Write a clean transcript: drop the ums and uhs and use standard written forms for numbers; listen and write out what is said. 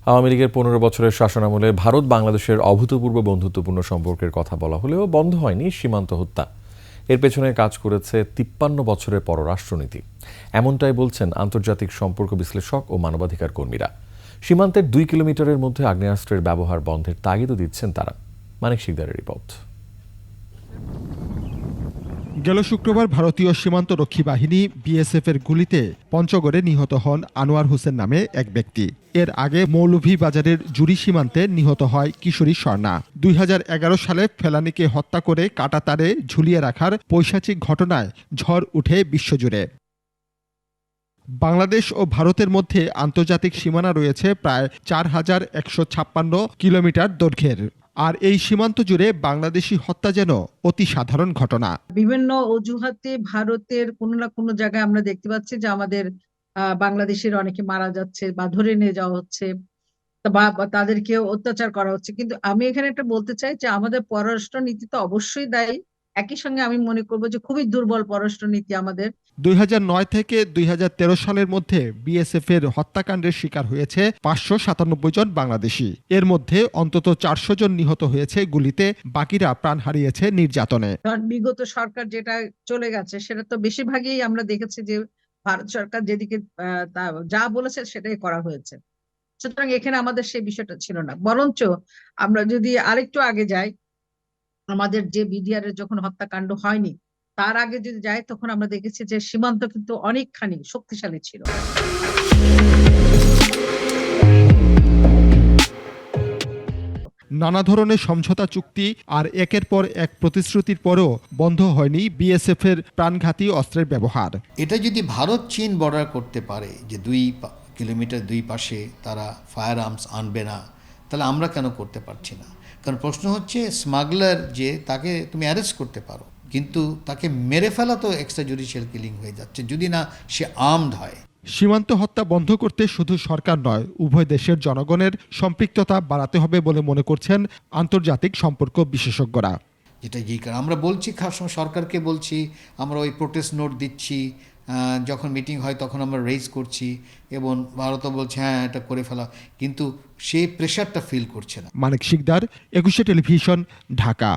আওয়ামী লীগের ১৫ বছরের শাসনামলে ভারত বাংলাদেশের অভূতপূর্ব বন্ধুত্বপূর্ণ সম্পর্কের কথা বলা হলেও বন্ধ হয়নি সীমান্ত হত্যা। এর পেছনে কাজ করেছে ৫৩ বছরের পররাষ্ট্রনীতি। এমনটাই বলছেন আন্তর্জাতিক সম্পর্ক বিশ্লেষক ও মানবাধিকার কর্মীরা। সীমান্তের ২ কিলোমিটারের মধ্যে আগ্নেয়াস্ত্রের ব্যবহার বন্ধের তাগিদও দিচ্ছেন তারা। মানিক শিকদারের রিপোর্ট। গেল শুক্রবার ভারতীয় সীমান্তরক্ষী বাহিনী বিএসএফ এর গুলিতে পঞ্চগড়ে নিহত হন আনোয়ার হোসেন নামে এক ব্যক্তি। এর আগে মৌলভীবাজারের জুড়ি সীমান্তে নিহত হয় কিশোরী স্বর্ণা। ২০১১ সালে ফেলানীকে হত্যা করে কাঁটাতারে ঝুলিয়ে রাখার পৈশাচিক ঘটনায় ঝড় উঠে বিশ্বজুড়ে। বাংলাদেশ ও ভারতের মধ্যে আন্তর্জাতিক সীমানা রয়েছে প্রায় ৪,১৫৬ কিলোমিটার দৈর্ঘ্যের। আর এই সীমান্ত জুড়ে বাংলাদেশি হত্যা যেন অতি সাধারণ ঘটনা। বিভিন্ন অজুহাতে ভারতের কোনো না কোনো জায়গায় আমরা দেখতে পাচ্ছি যে আমাদের বাংলাদেশের অনেকে মারা যাচ্ছে বা ধরে নিয়ে যাওয়া হচ্ছে বা তাদেরকে অত্যাচার করা হচ্ছে। কিন্তু আমি এখানে একটা বলতে চাই যে আমাদের পররাষ্ট্র নীতি তো অবশ্যই দায়ী। একই সঙ্গে আমি মনে করবো যে খুবই দুর্বল পররাষ্ট্র নীতি আমাদের। ২০০৯ থেকে ২০১৩ সালের মধ্যে বিএসএফ এর হত্যাকাণ্ডের শিকার হয়েছে ৫৯৭ জন বাংলাদেশি। এর মধ্যে অন্তত ৪০০ জন নিহত হয়েছে গুলিতে, বাকিরা প্রাণ হারিয়েছে নির্যাতনে। বিগত সরকার যেটা চলে গেছে সেটা তো বেশিরভাগই আমরা দেখেছি যে ভারত সরকার যেদিকে যা বলেছে সেটাই করা হয়েছে। সুতরাং এখানে আমাদের সেই বিষয়টা ছিল না। বরঞ্চ আমরা যদি আরেকটু আগে যাই, আমাদের যে বিডিআর এর যখন হত্যাকাণ্ড হয়নি তার আগে যদি যাই, তখন আমরা দেখেছি যে সীমান্ত কিন্তু অনেকখানি শক্তিশালী ছিল। নানা ধরনের সমঝোতা চুক্তি আর একের পর এক প্রতিশ্রুতির পরও বন্ধ হয়নি বিএসএফ এর প্রাণঘাতী অস্ত্রের ব্যবহার। এটা যদি ভারত চীন বর্ডার করতে পারে যে ২ কিলোমিটার দুই পাশে তারা ফায়ার আর্মস আনবে না, তাহলে আমরা কেন করতে পারছি না? কারণ প্রশ্ন হচ্ছে স্মাগলার যে তাকে তুমি অ্যারেস্ট করতে পারো, কিন্তু তাকে মেরে ফেলা তো এক্সট্রা জুডিশিয়াল কিলিং হয়ে যাচ্ছে যদি না সে আর্মড হয়। সীমান্ত হত্যা বন্ধ করতে শুধু সরকার নয়, উভয় দেশের জনগণের সম্পৃক্ততা বাড়াতে হবে বলে মনে করছেন আন্তর্জাতিক সম্পর্ক বিশেষজ্ঞরা। যেটা যেই কারণ আমরা বলছি, সরকারকে বলছি, আমরা ওই প্রোটেস্ট নোট দিচ্ছি, যখন মিটিং হয় তখন আমরা রেইজ করছি এবং ভারতও বলছে হ্যাঁ এটা করে ফেলা, কিন্তু সেই প্রেশারটা ফিল করছে না। মানিক শিকদার, ২১ টেলিভিশন, ঢাকা।